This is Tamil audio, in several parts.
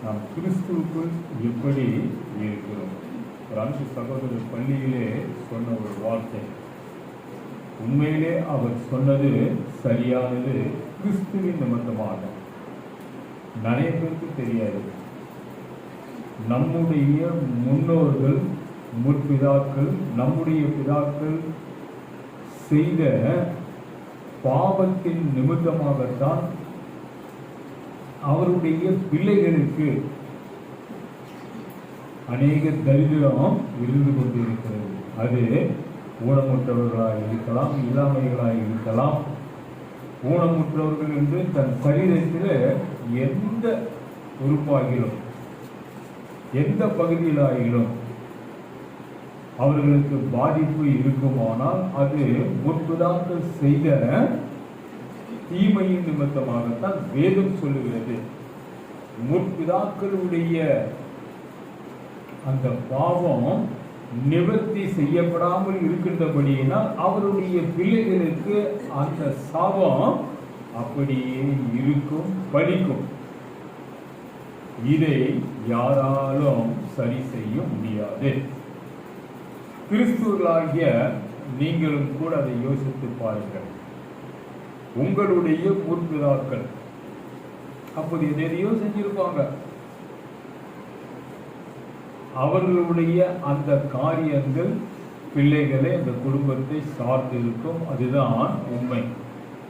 நாம் கிறிஸ்துவுக்குள் எப்படி இருக்கிறோம். ஒரு அன்பு சகோதரர் பள்ளியிலே சொன்ன ஒரு வார்த்தை, உண்மையிலே அவர் சொன்னது சரியானது. கிறிஸ்துவின் நிமித்தமாக நிறைய பேருக்கு தெரியாது. நம்முடைய முன்னோர்கள், முற்பிதாக்கள், நம்முடைய பிதாக்கள் செய்த பாவத்தின் நிமித்தமாகத்தான் அவருடைய பிள்ளைகளுக்கு அநேக தரித்திரம் இருந்து கொண்டிருக்கிறது. அது ஊனமுற்றவர்களாக இருக்கலாம், இல்லாமைகளாக இருக்கலாம். ஊனமுற்றவர்கள் என்று தன் சரீரத்தில் எந்த உறுப்பாகிலும் எந்த பகுதியிலாகிலும் அவர்களுக்கு பாதிப்பு இருக்குமானால் அது முற்புதாக்கள் செய்த தீமையின் நிமித்தமாகத்தான் வேதம் சொல்லுகிறது. முற்பிதாக்களுடைய அந்த பாவம் நிவர்த்தி செய்யப்படாமல் இருக்கின்றபடியினால் அவருடைய பிள்ளைகளுக்கு அந்த சாபம் அப்படியே இருக்கும், பலிக்கும். இதை யாராலும் சரி செய்ய முடியாது. கிறிஸ்துவர்களாகிய நீங்களும் கூட அதை யோசித்து பாருங்கள். உங்களுடைய முற்பிதாக்கள் அப்படி எதையோ செஞ்சிருப்பாங்க. அவர்களுடைய அந்த காரியங்கள் பிள்ளைகளை, அந்த குடும்பத்தை சார்ந்து இருக்கும். அதுதான் உண்மை.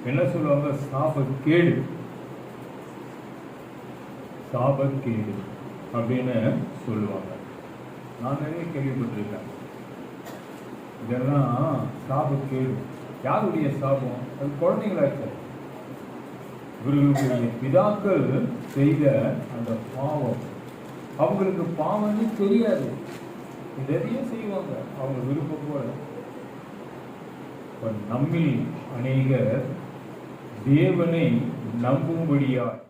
என்ன சொல்லுவாங்க? சாபக்கேடு, சாபக்கேடு அப்படின்னு சொல்லுவாங்க. நான் நிறைய கேள்விப்பட்டிருக்கேன். இதெல்லாம் சாபக்கேடு. யாருடைய சாபம்? அது குழந்தைங்களாச்சு. இவர்களுடைய பிதாக்கள் செய்த அந்த பாவம், அவங்களுக்கு பாவம்னு தெரியாது, இதையும் செய்வாங்க அவங்க விருப்பம் போல. நம்மில் அநேகர் தேவனை நம்பும்படியாய்